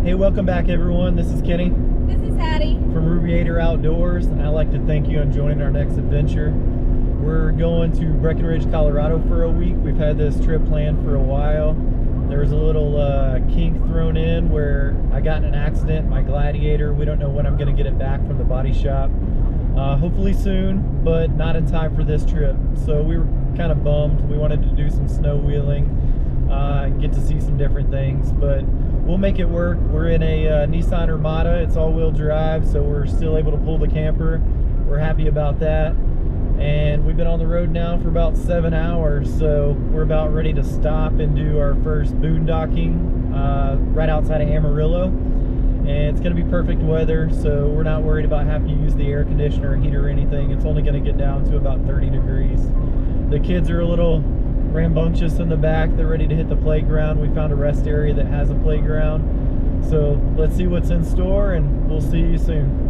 Hey, welcome back everyone. This is Kenny. This is Hattie. From Rubiator Outdoors, and I'd like to thank you on joining our next adventure. We're going to Breckenridge, Colorado for a week. We've had this trip planned for a while. There was a little kink thrown in where I got in an accident, my Gladiator. We don't know when I'm going to get it back from the body shop. Hopefully soon, but not in time for this trip. So we were kind of bummed. We wanted to do some snow wheeling and get to see some different things, but we'll make it work. We're in a Nissan Armada. It's all-wheel drive, so we're still able to pull the camper. We're happy about that. And we've been on the road now for about 7 hours, so we're about ready to stop and do our first boondocking right outside of Amarillo. And it's going to be perfect weather, so we're not worried about having to use the air conditioner or heater or anything. It's only going to get down to about 30 degrees. The kids are a little rambunctious in the back. They're ready to hit the playground. We found a rest area that has a playground. So let's see what's in store, and we'll see you soon.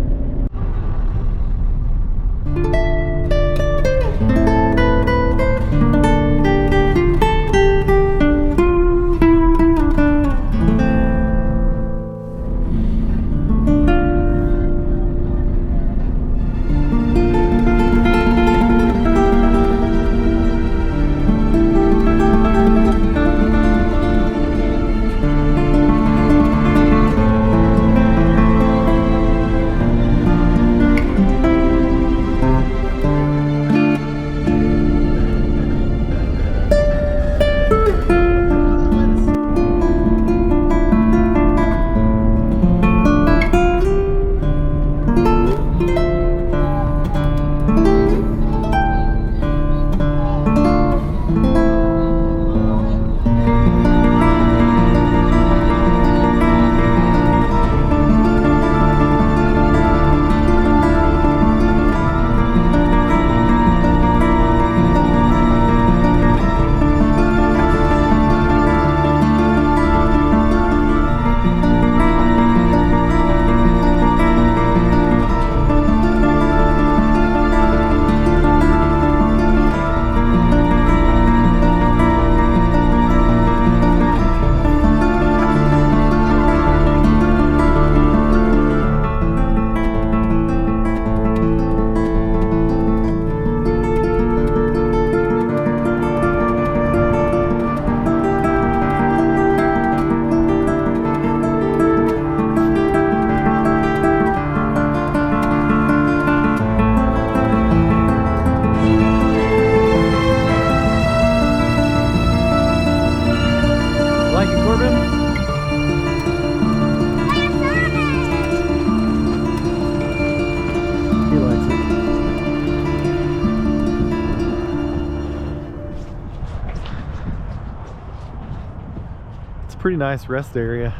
Pretty nice rest area.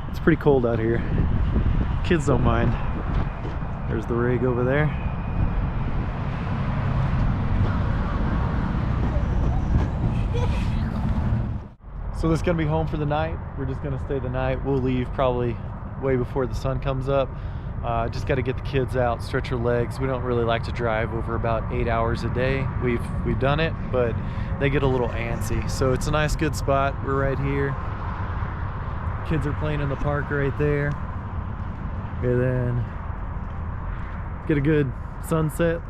It's pretty cold out here. Kids don't mind. There's the rig over there. So this is gonna be home for the night. We're just gonna stay the night. We'll leave probably way before the sun comes up. Just got to get the kids out, stretch their legs. We don't really like to drive over about 8 hours a day. We've done it, but they get a little antsy. So it's a nice, good spot. We're right here. Kids are playing in the park right there. And then get a good sunset,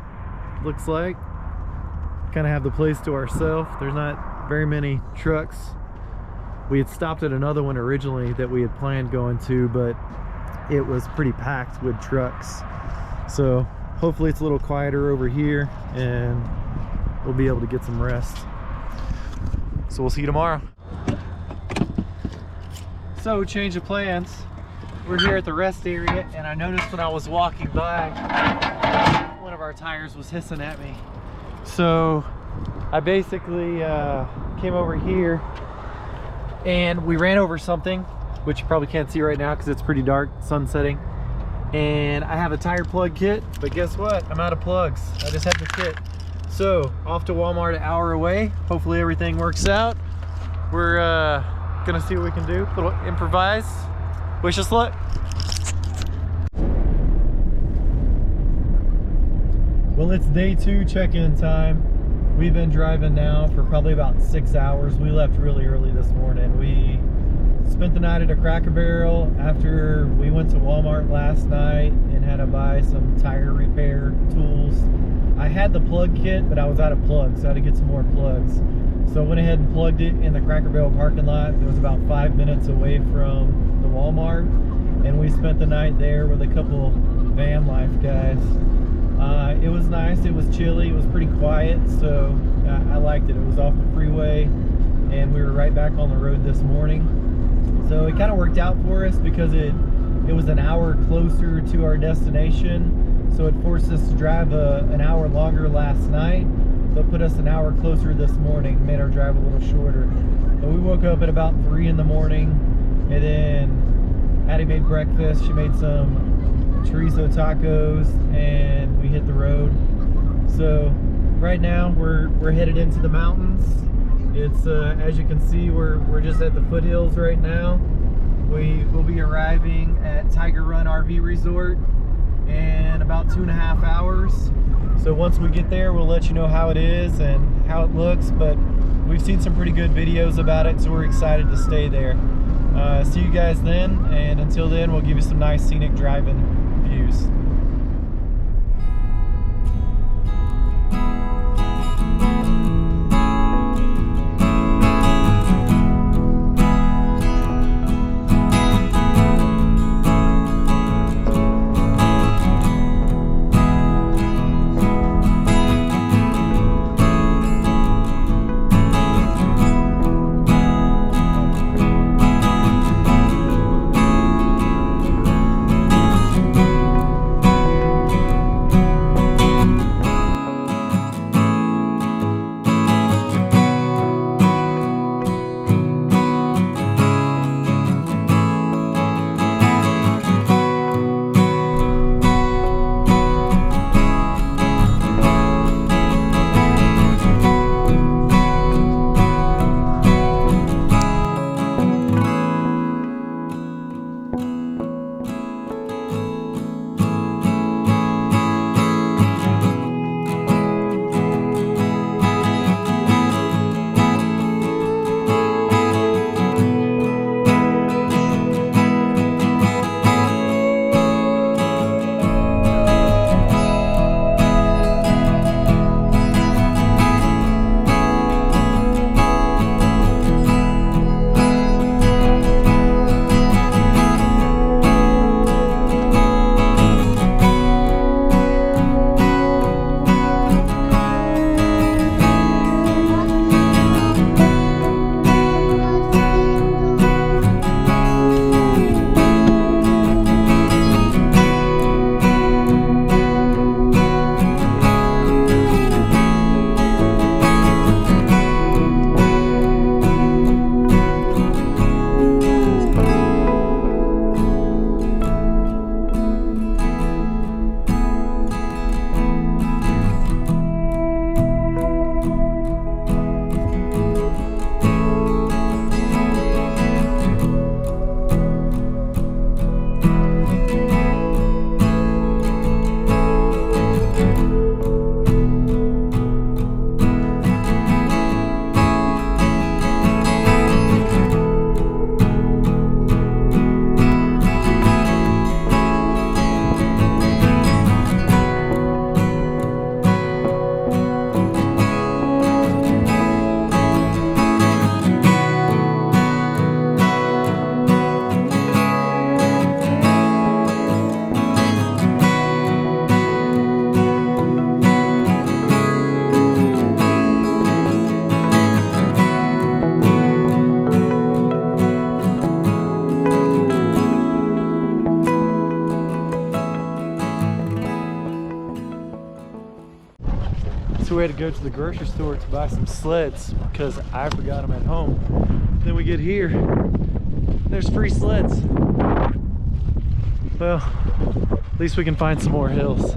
looks like. Kind of have the place to ourselves. There's not very many trucks. We had stopped at another one originally that we had planned going to, but it was pretty packed with trucks. So hopefully it's a little quieter over here and we'll be able to get some rest. So we'll see you tomorrow. So change of plans. We're here at the rest area, and I noticed when I was walking by, one of our tires was hissing at me. So I basically came over here and we ran over something, which you probably can't see right now because it's pretty dark, sun setting. And I have a tire plug kit, but guess what? I'm out of plugs. I just have the kit. So off to Walmart, an hour away. Hopefully everything works out. We're gonna see what we can do. A little improvise. Wish us luck. Well, it's day 2 check-in time. We've been driving now for probably about 6 hours. We left really early this morning. We Spent the night at a Cracker Barrel after we went to Walmart last night and had to buy some tire repair tools. I had the plug kit, but I was out of plugs, so I had to get some more plugs. So I went ahead and plugged it in the Cracker Barrel parking lot. It was about 5 minutes away from the Walmart, and we spent the night there with a couple van life guys. It was nice, it was chilly, it was pretty quiet, so I liked it. It was off the freeway, and we were right back on the road this morning. So it kind of worked out for us because it was an hour closer to our destination, so it forced us to drive an hour longer last night, but put us an hour closer this morning, made our drive a little shorter. But we woke up at about 3 in the morning, and then Addie made breakfast. She made some chorizo tacos, and we hit the road. So right now we're headed into the mountains. It's as you can see, we're just at the foothills right now. We will be arriving at Tiger Run RV Resort in about 2.5 hours. So once we get there, we'll let you know how it is and how it looks, but we've seen some pretty good videos about it, so we're excited to stay there. See you guys then, and until then, we'll give you some nice scenic driving views. So we had to go to the grocery store to buy some sleds because I forgot them at home. Then we get here, there's free sleds. Well, at least we can find some more hills.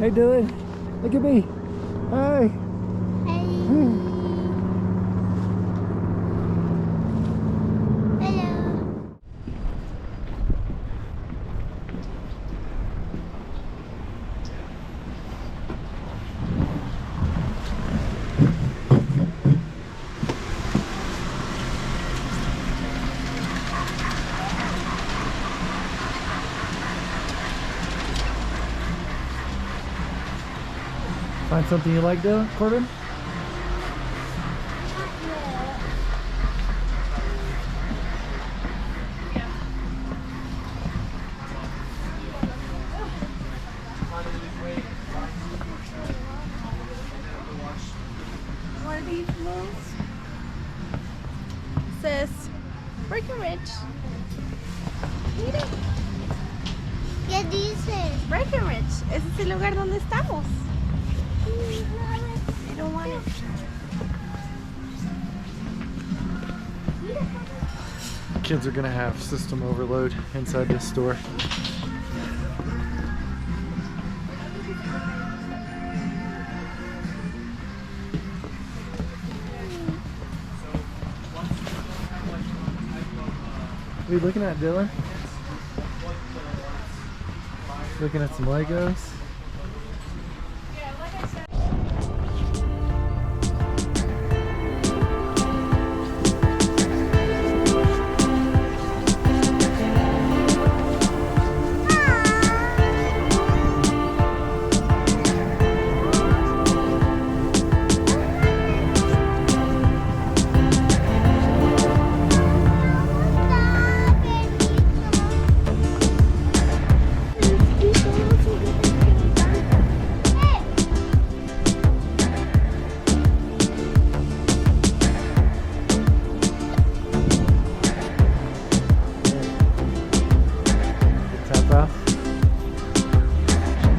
Hey Dylan, look at me. Hi. Hey. Hello. Find something you like, Dylan? Corbin? What are these moves? Says Breckenridge. Mira. ¿Qué dice? Breckenridge. Ese es el lugar donde estamos. I don't want it. Kids are gonna have system overload inside this store. What are you looking at, Dylan? Looking at some Legos.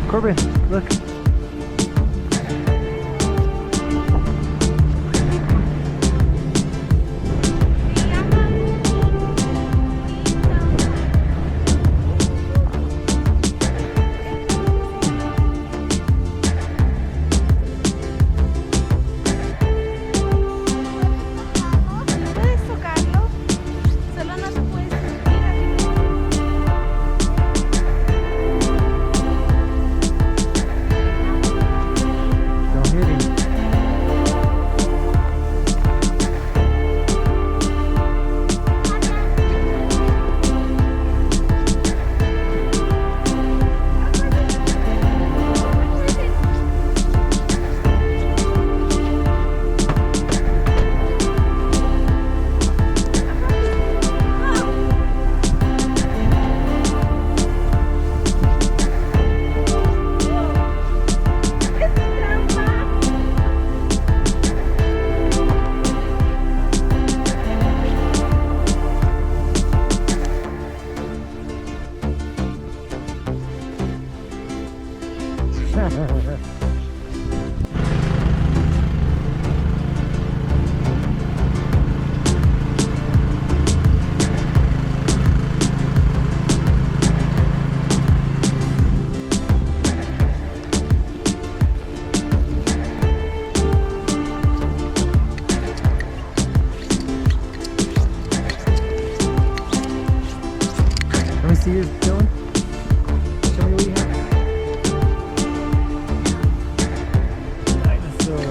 Corbin, look. Puedes tocarlo, solo no te puedes subir. Don't hit him. Let me see yours, Dylan. Show me what you have. Dinosaur.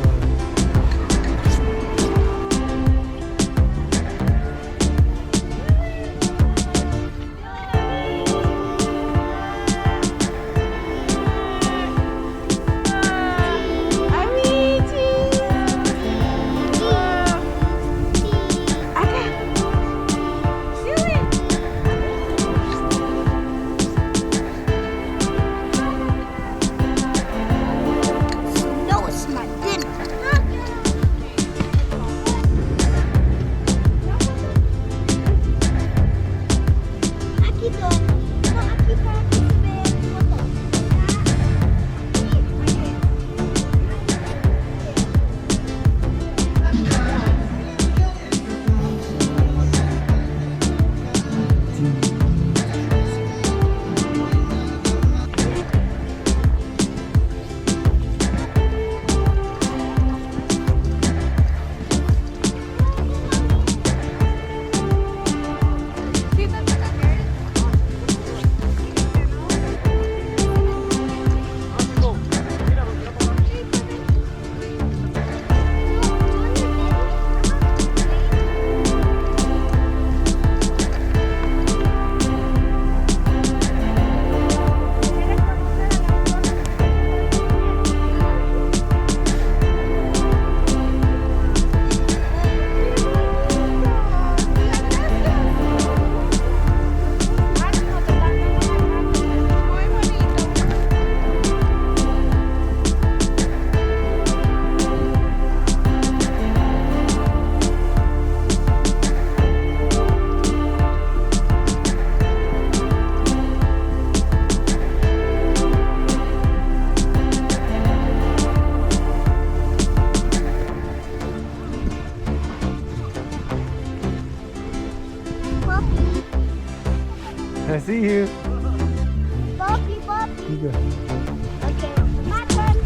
see you. Boppy, boppy. You go. Okay, my turn.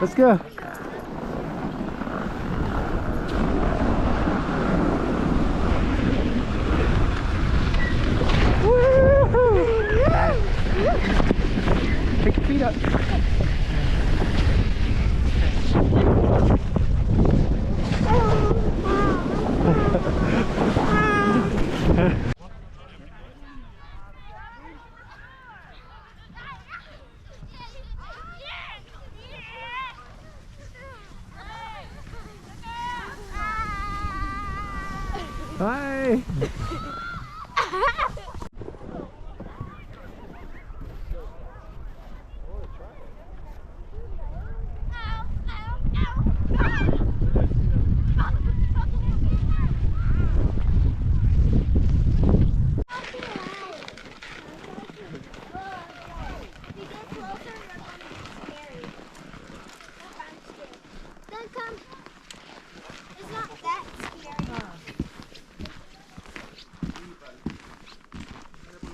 Let's go. Pick your feet up. Hi.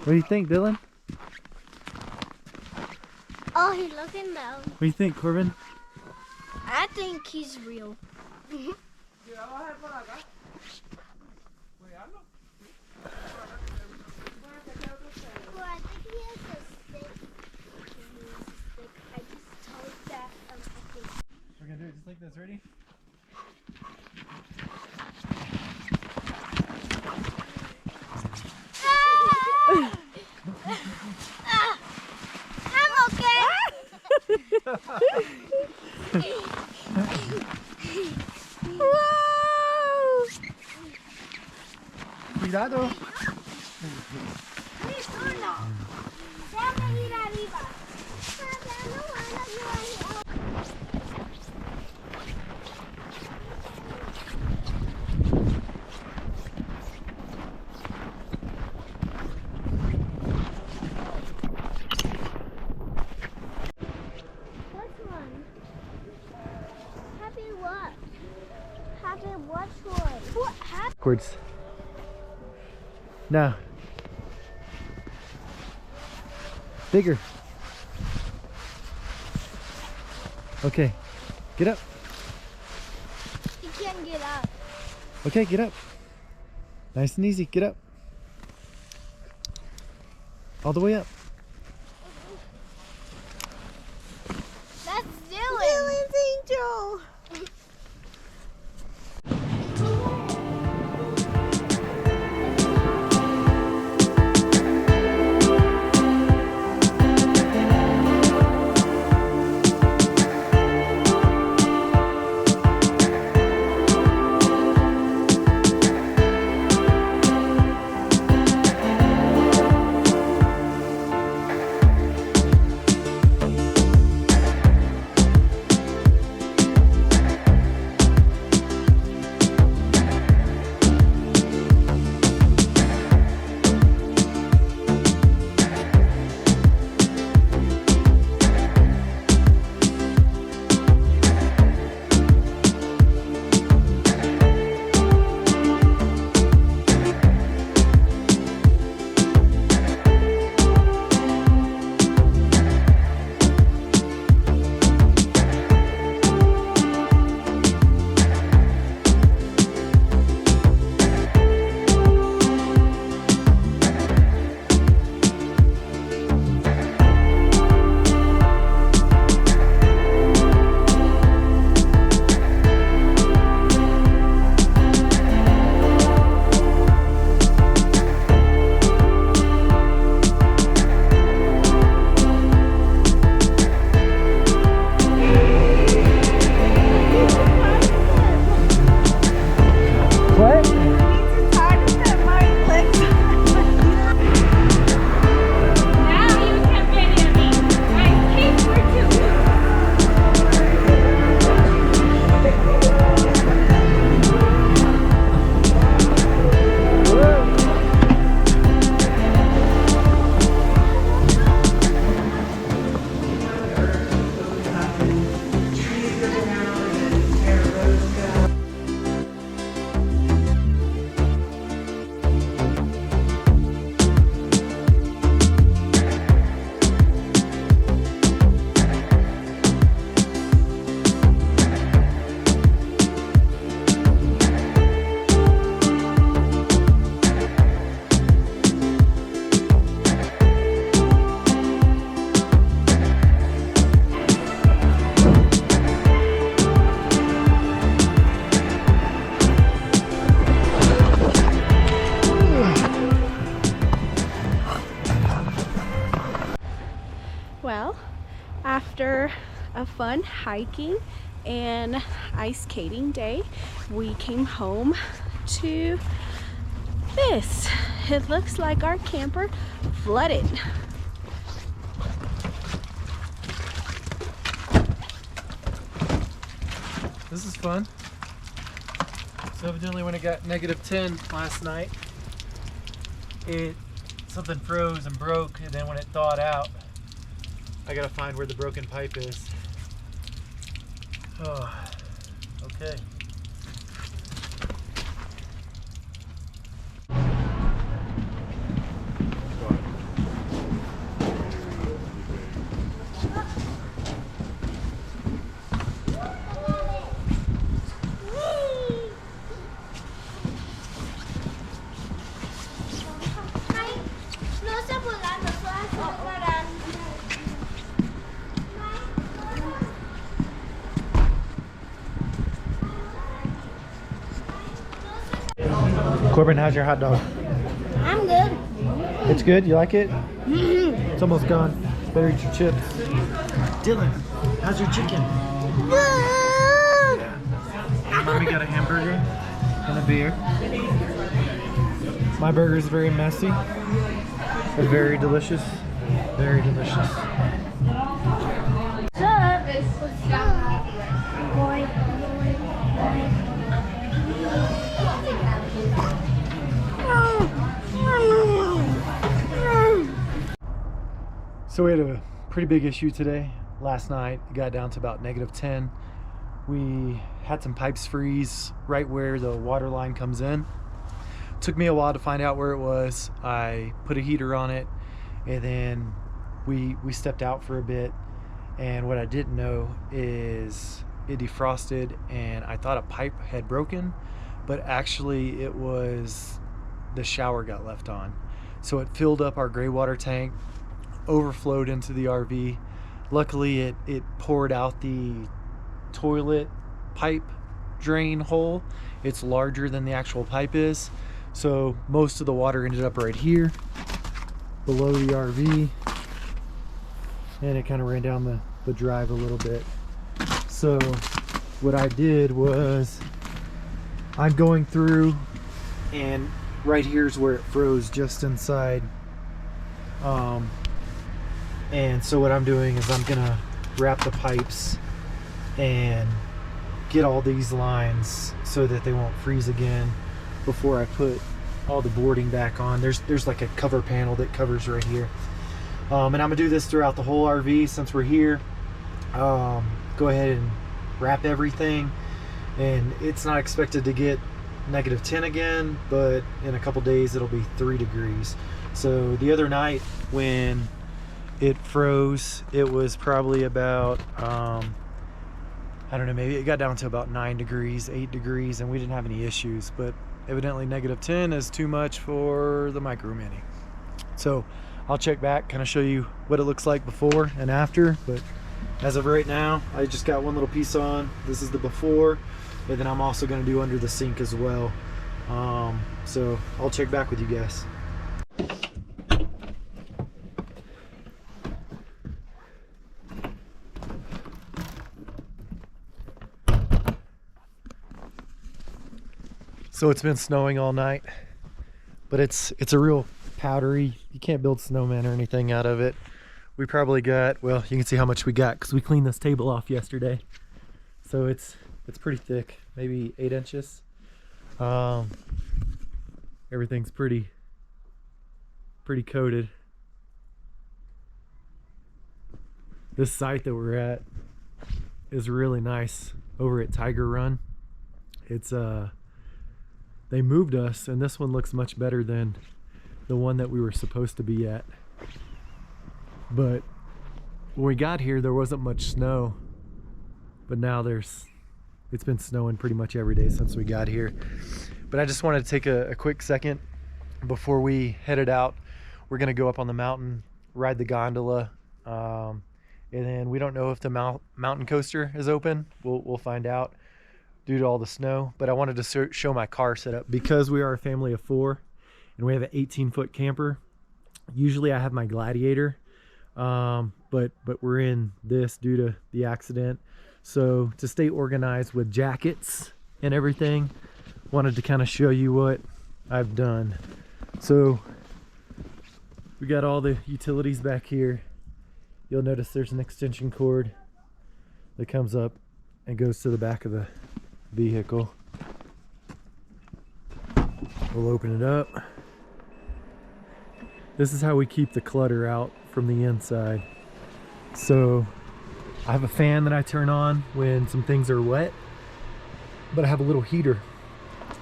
What do you think, Dylan? Oh, he's looking down. What do you think, Corbin? I think he's real. Well, I think he has a stick. I just told that. We're gonna do it just like this. Ready? I'm okay. Wow. Cuidado. Déjame ir arriba. Which one? Happy what? Happy which one? What happened? Backwards. Now. Bigger. Okay. Get up. He can't get up. Okay, get up. Nice and easy. Get up. All the way up. That's Dylan. Dylan's angel. after a fun hiking and ice skating day, we came home to this. It looks like our camper flooded. This is fun. So evidently when it got -10 last night, something froze and broke, and then when it thawed out, I gotta find where the broken pipe is. Oh, okay. No está volando, solo está volando. Corbin, how's your hot dog? I'm good. It's good? You like it? It's almost gone. Better eat your chips. Dylan, how's your chicken? Good. Mommy got a hamburger and a beer. My burger is very messy, but very delicious. Very delicious. So we had a pretty big issue today. Last night it got down to about -10. We had some pipes freeze right where the water line comes in. Took me a while to find out where it was. I put a heater on it, and then we stepped out for a bit, and what I didn't know is it defrosted, and I thought a pipe had broken, but actually it was the shower got left on. So it filled up our gray water tank, overflowed into the RV. Luckily it poured out the toilet pipe drain hole. It's larger than the actual pipe is, so most of the water ended up right here below the RV, and it kind of ran down the drive a little bit. So what I did was I'm going through, and right here's where it froze, just inside. And so what I'm doing is I'm gonna wrap the pipes and get all these lines so that they won't freeze again before I put all the boarding back on. There's like a cover panel that covers right here. And I'm gonna do this throughout the whole RV since we're here. Go ahead and wrap everything, and it's not expected to get -10 again, but in a couple days it'll be 3 degrees. So the other night when it froze, it was probably about I don't know, maybe it got down to about 9 degrees, 8 degrees, and we didn't have any issues. But evidently -10 is too much for the Micro Mini. So I'll check back, kind of show you what it looks like before and after. But as of right now, I just got one little piece on. This is the before, and then I'm also going to do under the sink as well. So I'll check back with you guys. So it's been snowing all night, but it's a real powdery, you can't build snowmen or anything out of it. We probably got, well, you can see how much we got because we cleaned this table off yesterday. So it's pretty thick, maybe 8 inches. Everything's pretty coated. This site that we're at is really nice over at Tiger Run. It's they moved us, and this one looks much better than the one that we were supposed to be at. But when we got here, there wasn't much snow, but now it's been snowing pretty much every day since we got here. But I just wanted to take a quick second before we headed out. We're gonna go up on the mountain, ride the gondola, and then we don't know if the mountain coaster is open. We'll find out due to all the snow. But I wanted to show my car setup because we are a family of 4 and we have an 18-foot camper. Usually I have my Gladiator, but we're in this due to the accident. So to stay organized with jackets and everything, wanted to kind of show you what I've done. So we got all the utilities back here. You'll notice there's an extension cord that comes up and goes to the back of the vehicle. We'll open it up. This is how we keep the clutter out from the inside. So I have a fan that I turn on when some things are wet, but I have a little heater.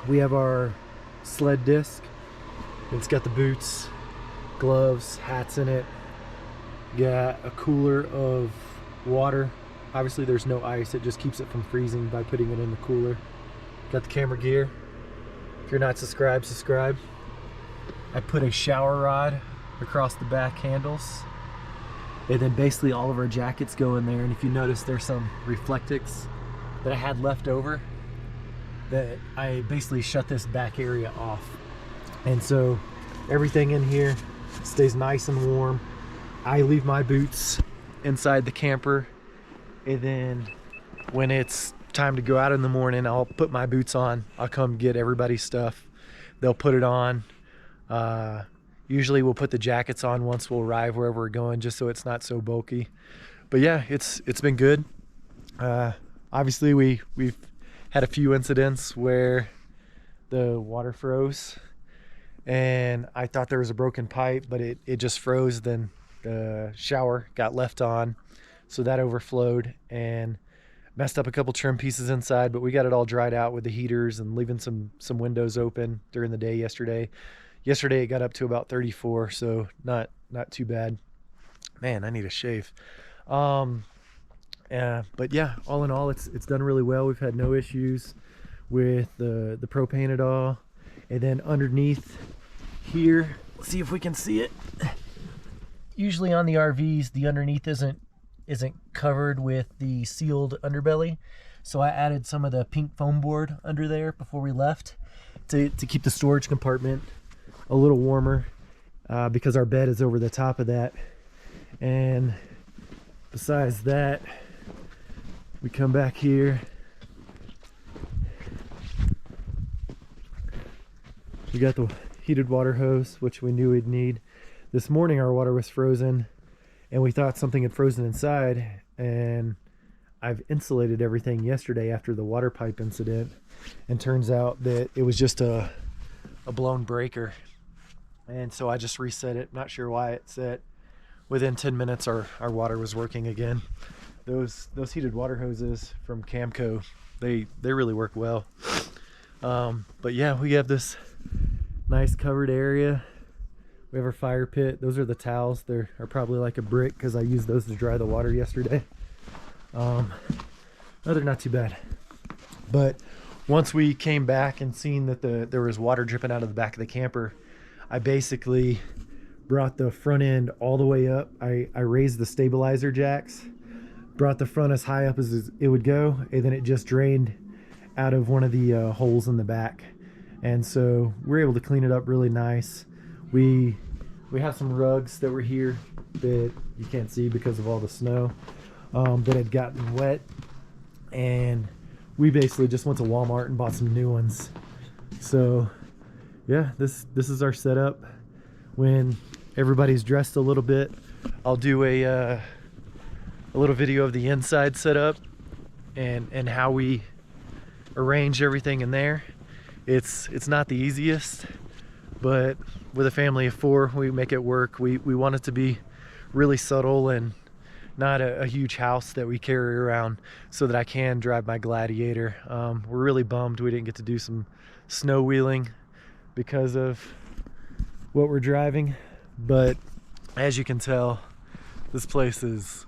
We have our sled disc. It's got the boots, gloves, hats in it. Got a cooler of water. Obviously there's no ice, it just keeps it from freezing by putting it in the cooler. Got the camera gear. If you're not subscribed, subscribe. I put a shower rod across the back handles, and then basically all of our jackets go in there. And if you notice, there's some reflectix that I had left over that I basically shut this back area off, and so everything in here stays nice and warm. I leave my boots inside the camper, and then when it's time to go out in the morning, I'll put my boots on. I'll come get everybody's stuff. They'll put it on. Usually we'll put the jackets on once we'll arrive wherever we're going, just so it's not so bulky. But yeah, it's been good. Obviously we've had a few incidents where the water froze, and I thought there was a broken pipe, but it just froze. Then the shower got left on, so that overflowed and messed up a couple trim pieces inside, but we got it all dried out with the heaters and leaving some windows open during the day yesterday. Yesterday it got up to about 34, so not too bad. Man, I need a shave. But yeah, all in all, it's done really well. We've had no issues with the propane at all. And then underneath here, let's see if we can see it. Usually on the RVs, the underneath isn't covered with the sealed underbelly, so I added some of the pink foam board under there before we left to keep the storage compartment a little warmer, because our bed is over the top of that. And besides that, we come back here, we got the heated water hose, which we knew we'd need. This morning our water was frozen and we thought something had frozen inside, and I've insulated everything yesterday after the water pipe incident, and turns out that it was just a blown breaker. And so I just reset it. Not sure why it set. Within 10 minutes our water was working again. Those heated water hoses from Camco, they really work well. But yeah, we have this nice covered area. We have our fire pit. Those are the towels. They are probably like a brick because I used those to dry the water yesterday. No, they're not too bad. But once we came back and seen that there was water dripping out of the back of the camper, I basically brought the front end all the way up. I raised the stabilizer jacks, brought the front as high up as it would go, and then it just drained out of one of the holes in the back. And so we're able to clean it up really nice. We have some rugs that were here that you can't see because of all the snow that had gotten wet, and we basically just went to Walmart and bought some new ones. So yeah, this is our setup. When everybody's dressed a little bit, I'll do a little video of the inside setup and how we arrange everything in there. It's not the easiest, but with a family of 4, we make it work. We want it to be really subtle and not a huge house that we carry around, so that I can drive my Gladiator. We're really bummed we didn't get to do some snow wheeling because of what we're driving, but as you can tell, this place is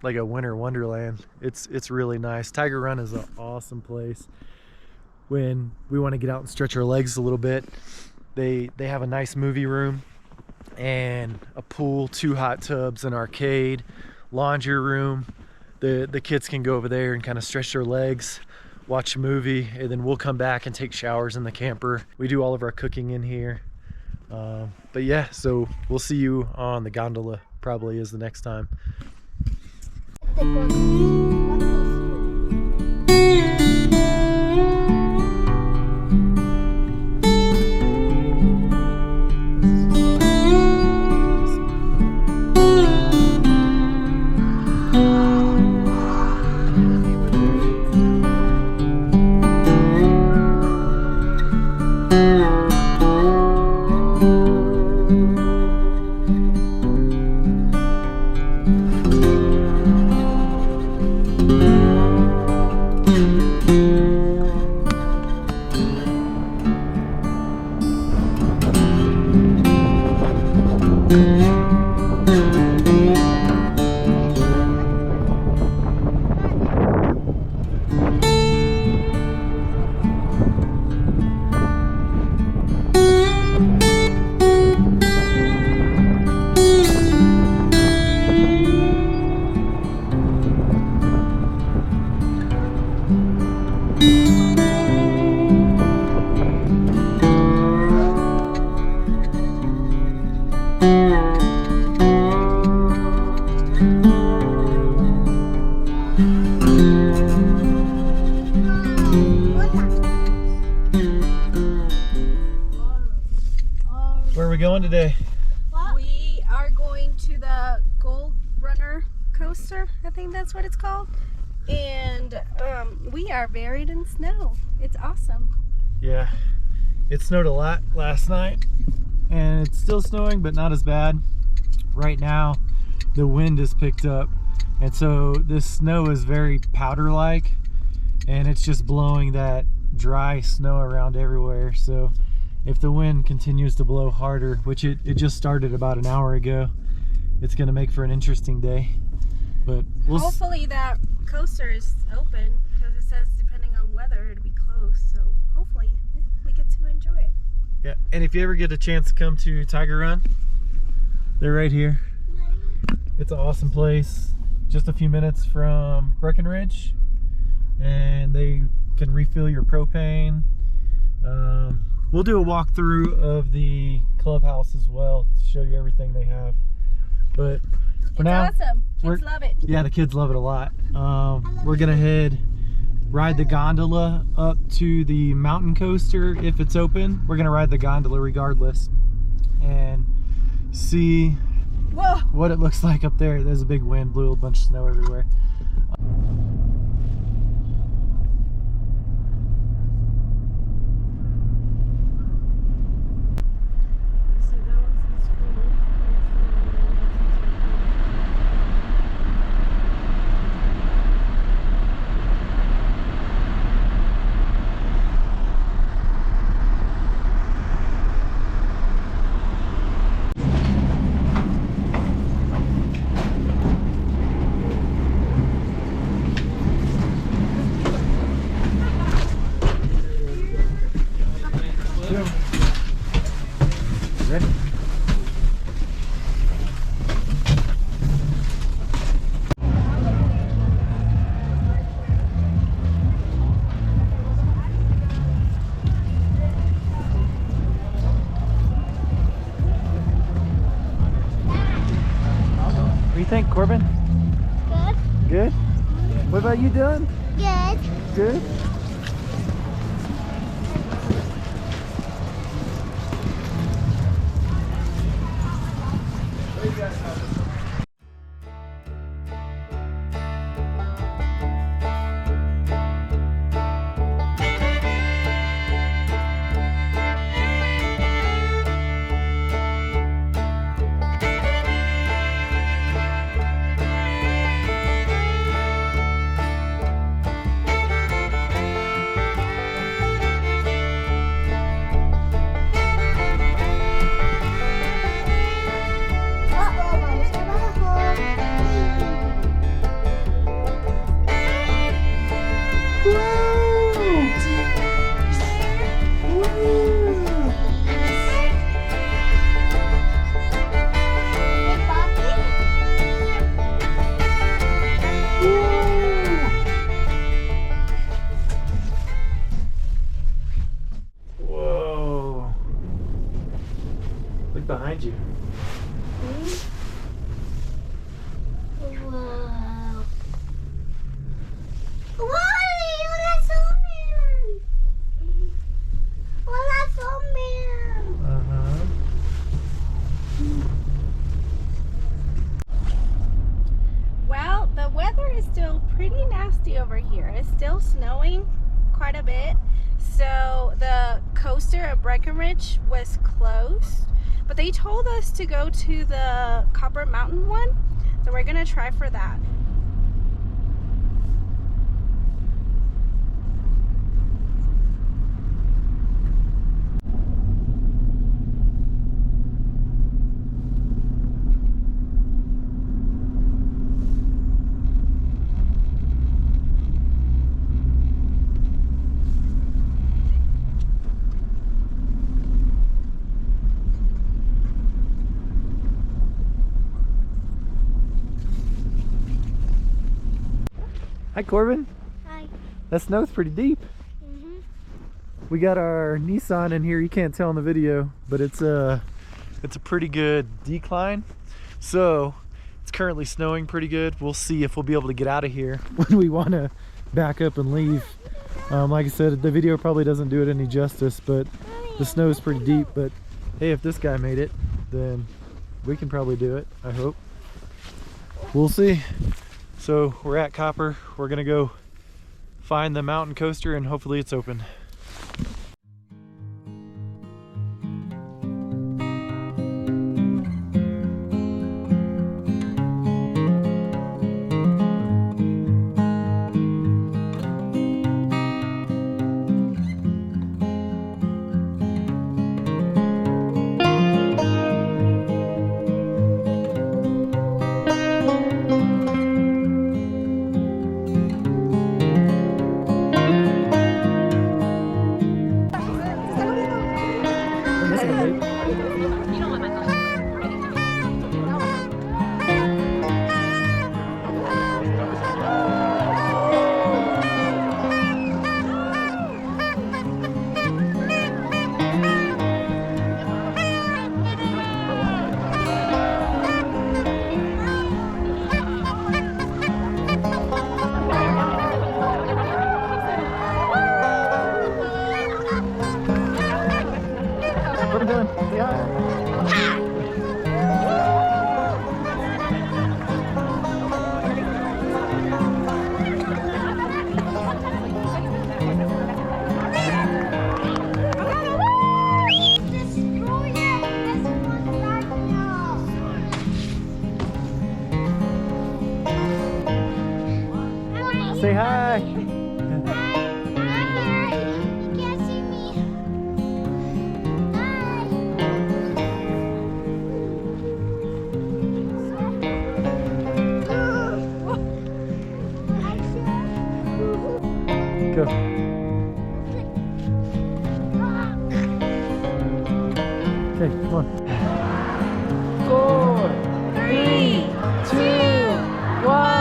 like a winter wonderland. It's really nice. Tiger Run is an awesome place. When we want to get out and stretch our legs a little bit, they have a nice movie room and a pool, 2 hot tubs, an arcade, laundry room. The kids can go over there and kind of stretch their legs, watch a movie, and then we'll come back and take showers in the camper. We do all of our cooking in here. But yeah, so we'll see you on the gondola. probably is the next time. Where are we going today? We are going to the Gold Runner coaster, I think that's what it's called. And we are buried in snow. It's awesome. Yeah, it snowed a lot last night and it's still snowing, but not as bad. Right now the wind has picked up, and so this snow is very powder like, and it's just blowing that dry snow around everywhere. So if the wind continues to blow harder, which it just started about an hour ago, it's going to make for an interesting day. But hopefully that coaster is open, because it says depending on weather it'll be closed, so hopefully we get to enjoy it. Yeah, and if you ever get a chance to come to Tiger Run, they're right here. It's an awesome place, just a few minutes from Breckenridge, and they can refill your propane. We'll do a walkthrough of the clubhouse as well to show you everything they have. But for now, it's awesome. Kids love it. Yeah, the kids love it a lot. We're gonna ride the gondola up to the mountain coaster if it's open. We're gonna ride the gondola regardless and see what it looks like up there. There's a big wind, blew a bunch of snow everywhere. Ready? What do you think, Corbin? Good. Good? What about you doing? Good. Good? Whoa. Look behind you. Wow. Wally, wala snowman. Wala snowman. Uh-huh. Well, the weather is still pretty nasty over here. It's still snowing quite a bit. So the coaster at Breckenridge was closed, but they told us to go to the Copper Mountain one. So we're gonna try for that. Hi, Corbin. Hi. That snow's pretty deep. We got our Nissan in here. You can't tell in the video, but it's a pretty good decline. So it's currently snowing pretty good. We'll see if we'll be able to get out of here when we want to back up and leave. Like I said, the video probably doesn't do it any justice, but the snow is pretty deep. But hey, if this guy made it, then we can probably do it, I hope. We'll see. So we're at Copper. We're gonna go find the mountain coaster and hopefully it's open. Say hi. You can't see me. Go. Okay, come on. 4, 3, 2, 1.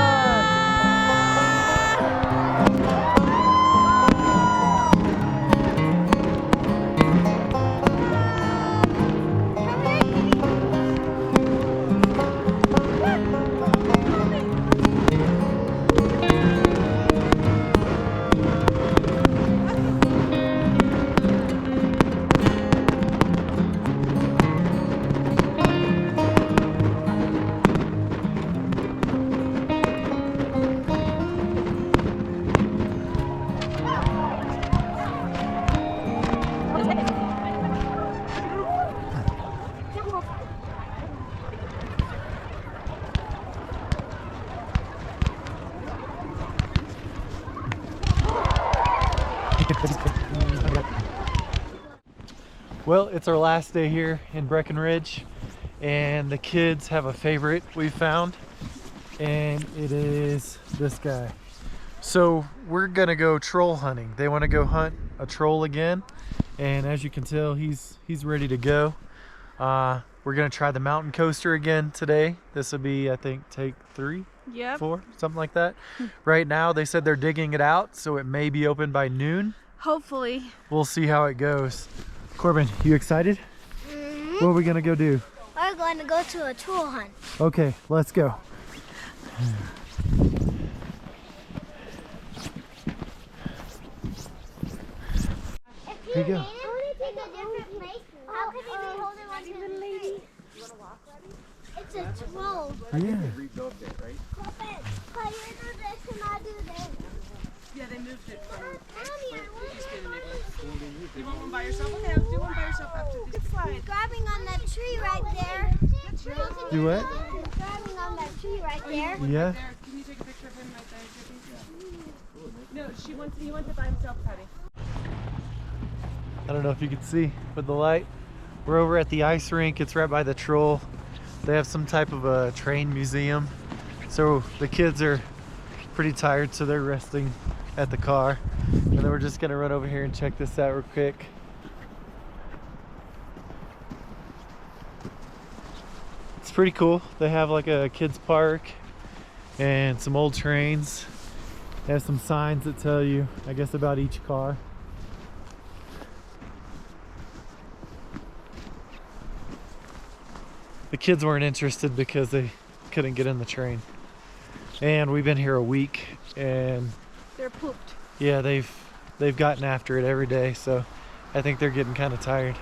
Well, it's our last day here in Breckenridge, and the kids have a favorite we found, and it is this guy. So we're gonna go troll hunting. They want to go hunt a troll again, and as you can tell, he's ready to go. We're gonna try the mountain coaster again today. This will be, I think, take 3, Yep. 4, something like that. Right now they said they're digging it out, so it may be open by noon. Hopefully. We'll see how it goes. Corbin, you excited? What are we gonna go do? We're going to go to a troll hunt. Okay, let's go. Here you go. I want to take a different place. How could you be holding on to the lady? You want to walk, Ready? It's a troll. Yeah. Corbin, can you do this and I do this? Yeah, they moved it from. Mommy, I want You want one by yourself? Okay, I'll do one by yourself after this slide. grabbing on that tree right there. Do what? Grabbing on that tree right there. Yeah. There, can you take a picture of him right there? No, he wants it by himself, Patty. I don't know if you can see with the light. We're over at the ice rink. It's right by the troll. They have some type of a train museum. So the kids are pretty tired, so they're resting at the car. And then we're just gonna run over here and check this out real quick. It's pretty cool. They have like a kids park and some old trains. They have some signs that tell you, I guess, about each car. The kids weren't interested because they couldn't get in the train. And we've been here a week and They're pooped. yeah, they've gotten after it every day, so I think they're getting kind of tired.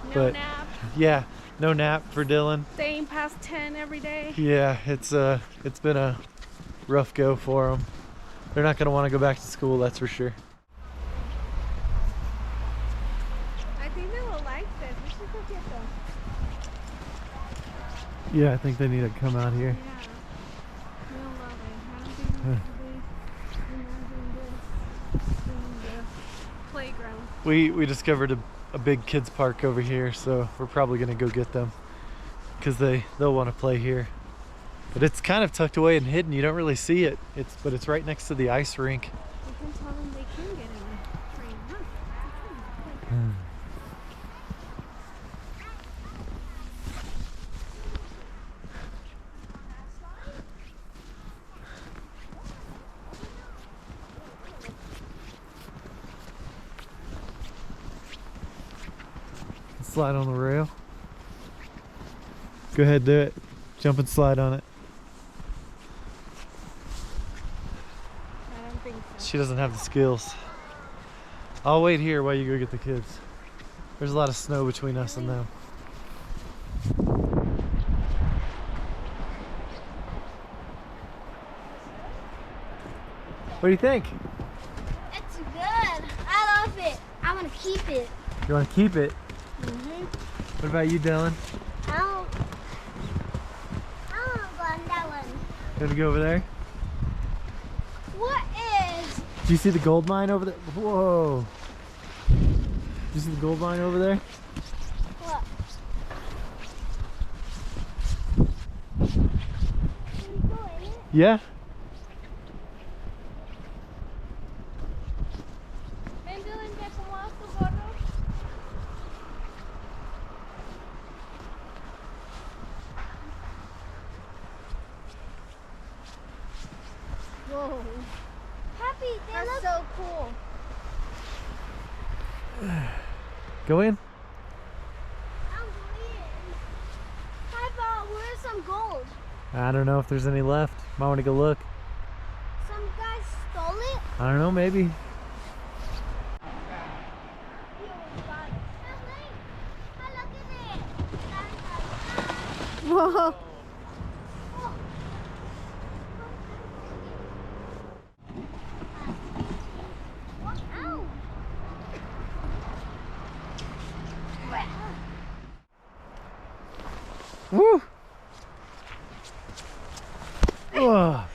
No But nap. yeah, no nap for Dylan. Staying past 10 every day. Yeah, it's been a rough go for them. They're not going to want to go back to school, that's for sure. I think they will like this. We should go get them. Yeah, I think they need to come out here. Yeah. They'll love it. I don't think we should be imagining this being the playground. We discovered a big kids park over here, so we're probably going to go get them because they'll want to play here. But it's kind of tucked away and hidden. You don't really see it. But it's right next to the ice rink. We can tell them they can get in a train. Huh? Slide on the rail. Go ahead, do it. Jump and slide on it. I don't think so. She doesn't have the skills. I'll wait here while you go get the kids. There's a lot of snow between us and them. What do you think? It's good. I love it. I want to keep it. You want to keep it? Mm-hmm. What about you, Dylan? I don't want to go on that one. You want to go over there? What is? Do you see the gold mine over there? Whoa. Do you see the gold mine over there? What? Can you go in it? Yeah. Whoa. Happy, they look so cool. Go in. I'm weird. How about where's some gold? I don't know if there's any left. Might want to go look. Some guy stole it? I don't know, maybe. Whoa. Woo! Ugh.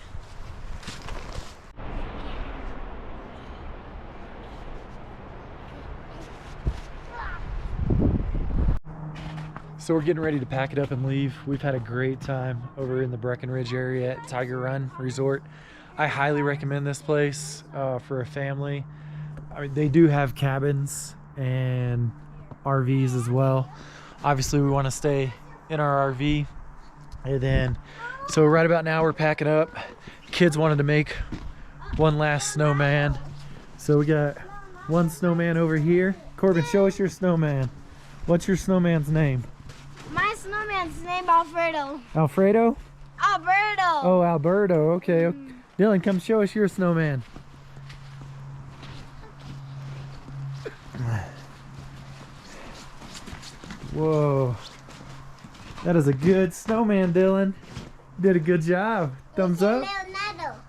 So we're getting ready to pack it up and leave. We've had a great time over in the Breckenridge area at Tiger Run Resort. I highly recommend this place for a family. I mean, they do have cabins and RVs as well. Obviously, we want to stay in our RV. And then, so right about now we're packing up. Kids wanted to make one last snowman. So we got one snowman over here. Corbin, show us your snowman. What's your snowman's name? My snowman's named Alfredo. Alfredo? Alberto. Oh, Alberto. Okay. Dylan, come show us your snowman. Whoa. That is a good snowman, Dylan. Did a good job. Thumbs up. Leonardo.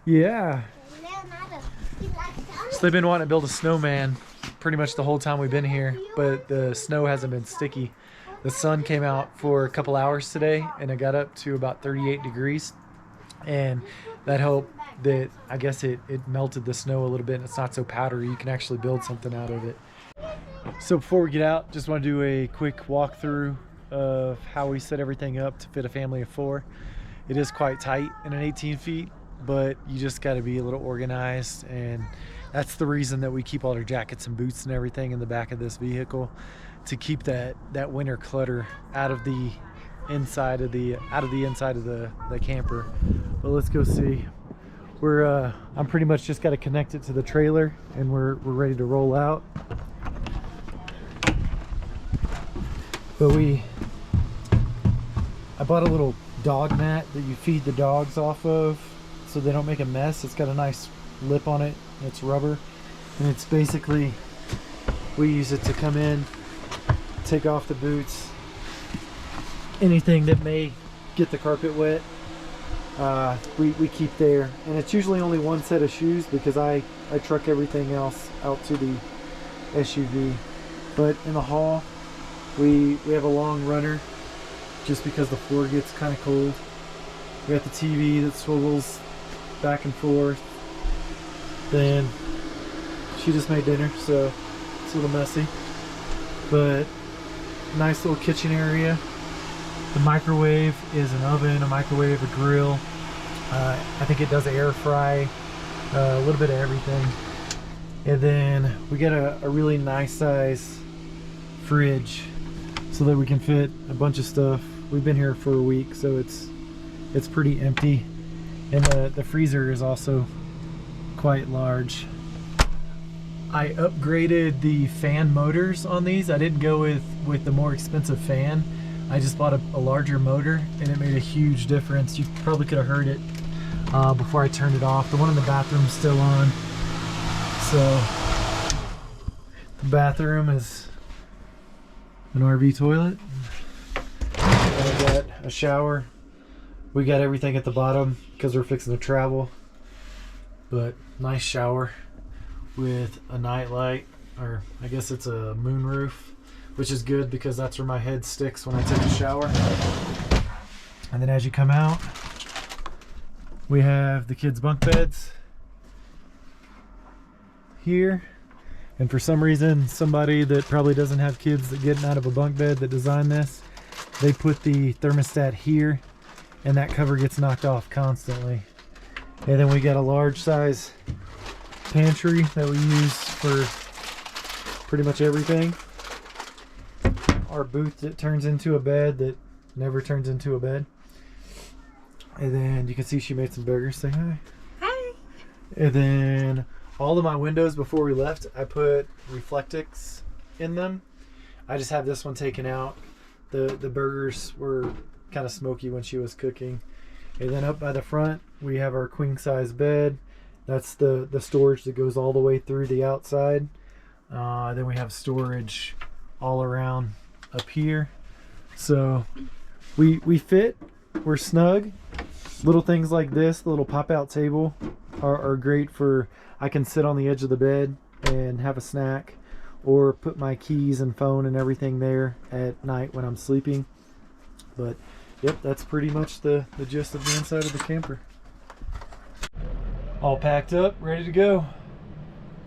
Yeah. Leonardo. He likes to- So they've been wanting to build a snowman pretty much the whole time we've been here, but the snow hasn't been sticky. The sun came out for a couple hours today and it got up to about 38 degrees. And that helped that, I guess it melted the snow a little bit and it's not so powdery. You can actually build something out of it. So before we get out, just want to do a quick walkthrough of how we set everything up to fit a family of 4. It is quite tight in an 18 feet, but you just got to be a little organized, and that's the reason that we keep all our jackets and boots and everything in the back of this vehicle, to keep that winter clutter out of the inside of the camper. But let's go see. I'm pretty much just got to connect it to the trailer and we're ready to roll out. But I bought a little dog mat that you feed the dogs off of so they don't make a mess. It's got a nice lip on it. It's rubber, and it's basically, we use it to come in, take off the boots, anything that may get the carpet wet, we keep there. And it's usually only one set of shoes because I truck everything else out to the SUV. But in the hall, we have a long runner just because the floor gets kind of cold. We got the TV that swivels back and forth. Then she just made dinner, so it's a little messy, but nice little kitchen area. The microwave is an oven, a microwave, a grill. I think it does air fry, a little bit of everything. And then we got a really nice size fridge so that we can fit a bunch of stuff. We've been here for a week, so it's pretty empty. And the freezer is also quite large. I upgraded the fan motors on these. I didn't go with the more expensive fan. I just bought a larger motor, and it made a huge difference. You probably could have heard it before I turned it off. The one in the bathroom is still on. So the bathroom is an RV toilet. I got a shower. We got everything at the bottom because we're fixing to travel. But nice shower with a night light, or I guess it's a moon roof, which is good because that's where my head sticks when I take a shower. And then as you come out, we have the kids' bunk beds here. And for some reason, somebody that probably doesn't have kids that getting out of a bunk bed that designed this, they put the thermostat here, and that cover gets knocked off constantly. And then we got a large size pantry that we use for pretty much everything. Our booth that turns into a bed that never turns into a bed. And then you can see she made some burgers. Say hi. Hi. And then all of my windows before we left, I put Reflectix in them. I just have this one taken out. The burgers were kind of smoky when she was cooking. And then up by the front, we have our queen size bed. That's the storage that goes all the way through the outside. Then we have storage all around up here. So we fit, we're snug. Little things like this, the little pop-out table are great for, I can sit on the edge of the bed and have a snack, or put my keys and phone and everything there at night when I'm sleeping. But yep, that's pretty much the gist of the inside of the camper. All packed up, ready to go.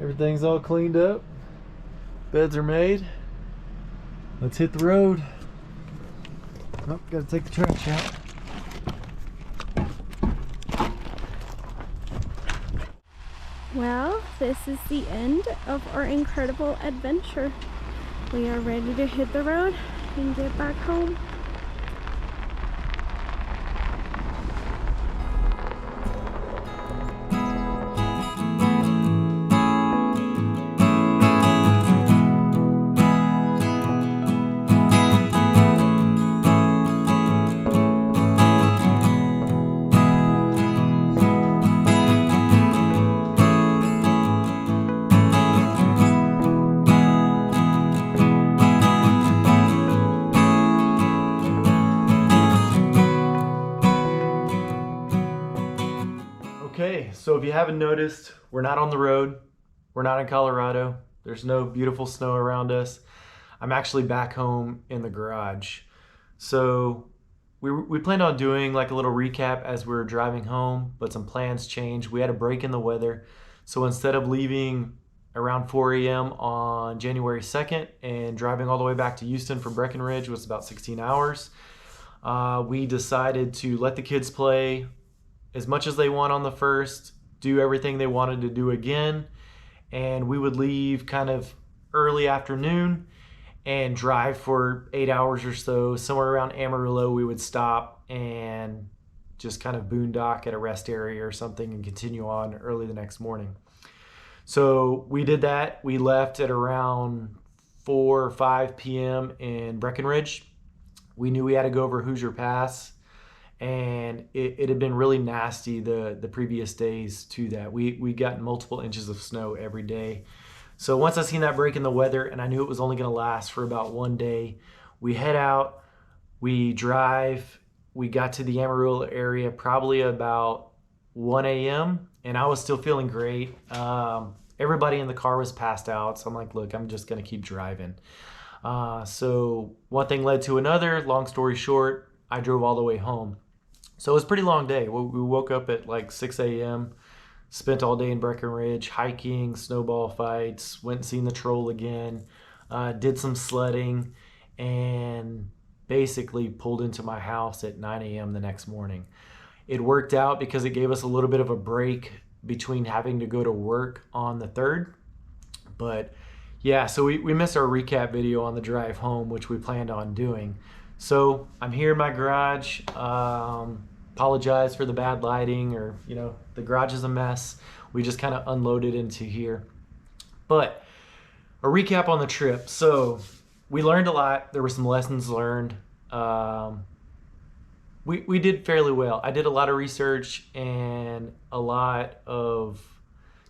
Everything's all cleaned up. Beds are made. Let's hit the road. Oh, gotta take the trash out. Well, this is the end of our incredible adventure. We are ready to hit the road and get back home. Okay, so if you haven't noticed, we're not on the road. We're not in Colorado. There's no beautiful snow around us. I'm actually back home in the garage. So we planned on doing like a little recap as we were driving home, but some plans changed. We had a break in the weather. So instead of leaving around 4 a.m. on January 2nd and driving all the way back to Houston for Breckenridge, was about 16 hours, we decided to let the kids play as much as they want on the first, do everything they wanted to do again, and we would leave kind of early afternoon and drive for 8 hours or so. Somewhere around Amarillo, we would stop and just kind of boondock at a rest area or something and continue on early the next morning. So we did that. We left at around 4 or 5 p.m. in Breckenridge. We knew we had to go over Hoosier Pass, and it had been really nasty the previous days to that. We'd gotten multiple inches of snow every day. So once I seen that break in the weather and I knew it was only going to last for about one day, we head out, we drive, we got to the Amarillo area probably about 1 a.m. and I was still feeling great. Everybody in the car was passed out, so I'm like, look, I'm just going to keep driving. So one thing led to another. Long story short, I drove all the way home. So it was a pretty long day. We woke up at like 6 a.m., spent all day in Breckenridge, hiking, snowball fights, went and seen the troll again, did some sledding, and basically pulled into my house at 9 a.m. the next morning. It worked out because it gave us a little bit of a break between having to go to work on the 3rd. But yeah, so we missed our recap video on the drive home, which we planned on doing. So I'm here in my garage. Apologize for the bad lighting, or the garage is a mess. We just kind of unloaded into here. But a recap on the trip. So we learned a lot. There were some lessons learned. We did fairly well. I did a lot of research and a lot of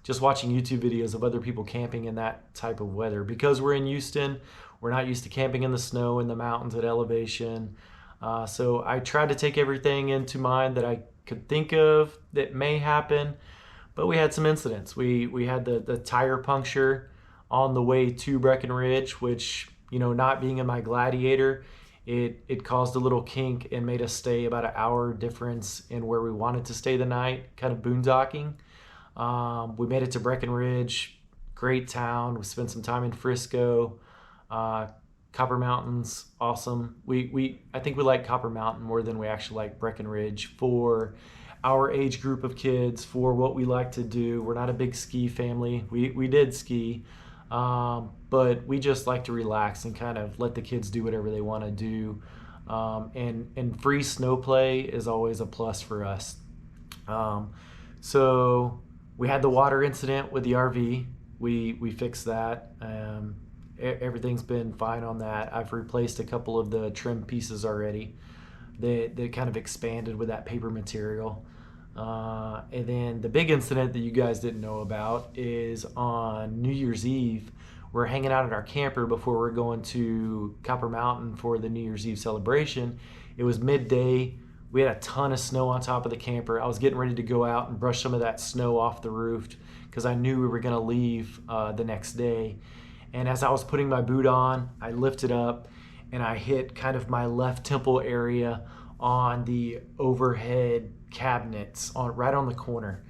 just watching YouTube videos of other people camping in that type of weather. Because we're in Houston, we're not used to camping in the snow, in the mountains at elevation. So I tried to take everything into mind that I could think of that may happen, but we had some incidents. We had the tire puncture on the way to Breckenridge, which, not being in my Gladiator, it caused a little kink and made us stay about an hour difference in where we wanted to stay the night, kind of boondocking. We made it to Breckenridge, great town. We spent some time in Frisco. Copper Mountain's awesome. I think we like Copper Mountain more than we actually like Breckenridge for our age group of kids, for what we like to do. We're not a big ski family. We did ski, but we just like to relax and kind of let the kids do whatever they want to do. And free snow play is always a plus for us. So we had the water incident with the RV. We fixed that. Everything's been fine on that. I've replaced a couple of the trim pieces already. They kind of expanded with that paper material. And then the big incident that you guys didn't know about is on New Year's Eve. We're hanging out at our camper before we're going to Copper Mountain for the New Year's Eve celebration. It was midday. We had a ton of snow on top of the camper. I was getting ready to go out and brush some of that snow off the roof because I knew we were going to leave the next day. And as I was putting my boot on, I lifted up and I hit kind of my left temple area on the overhead cabinets right on the corner.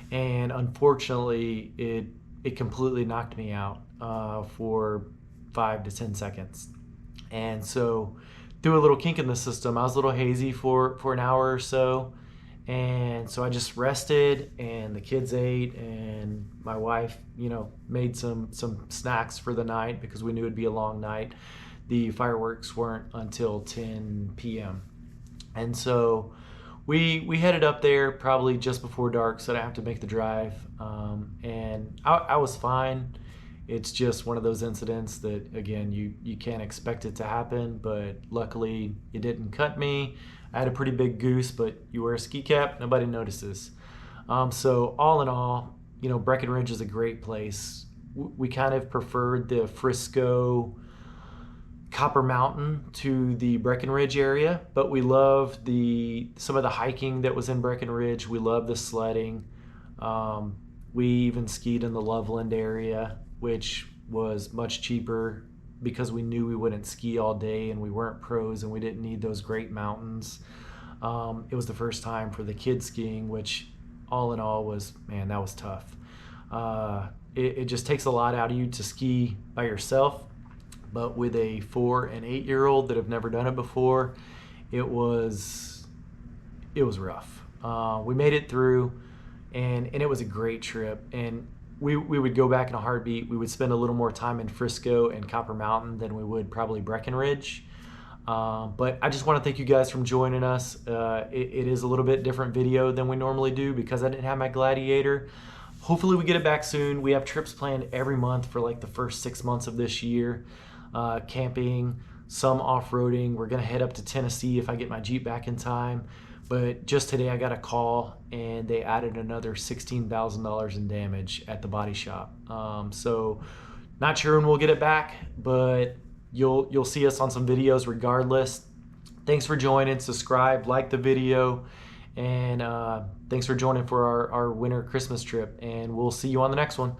And unfortunately, it completely knocked me out for 5 to 10 seconds. And so through a little kink in the system, I was a little hazy for an hour or so. And so I just rested, and the kids ate, and my wife, made some snacks for the night because we knew it'd be a long night. The fireworks weren't until 10 p.m. And so we headed up there probably just before dark so I didn't have to make the drive. And I was fine. It's just one of those incidents that, again, you can't expect it to happen, but luckily it didn't cut me. I had a pretty big goose, but you wear a ski cap, nobody notices. So all in all, Breckenridge is a great place. We kind of preferred the Frisco, Copper Mountain to the Breckenridge area, but we loved some of the hiking that was in Breckenridge. We loved the sledding. We even skied in the Loveland area, which was much cheaper because we knew we wouldn't ski all day and we weren't pros and we didn't need those great mountains. It was the first time for the kids skiing, which all in all was, man, that was tough. It just takes a lot out of you to ski by yourself, but with a 4 and 8 year old that have never done it before, it was rough. We made it through, and it was a great trip, and we would go back in a heartbeat. We would spend a little more time in Frisco and Copper Mountain than we would probably Breckenridge. But I just want to thank you guys for joining us. It is a little bit different video than we normally do because I didn't have my Gladiator. Hopefully we get it back soon. We have trips planned every month for like the first 6 months of this year. Camping, some off-roading. We're gonna head up to Tennessee if I get my Jeep back in time. But just today I got a call and they added another $16,000 in damage at the body shop. So not sure when we'll get it back, but you'll see us on some videos regardless. Thanks for joining. Subscribe, like the video, and thanks for joining for our winter Christmas trip, and we'll see you on the next one.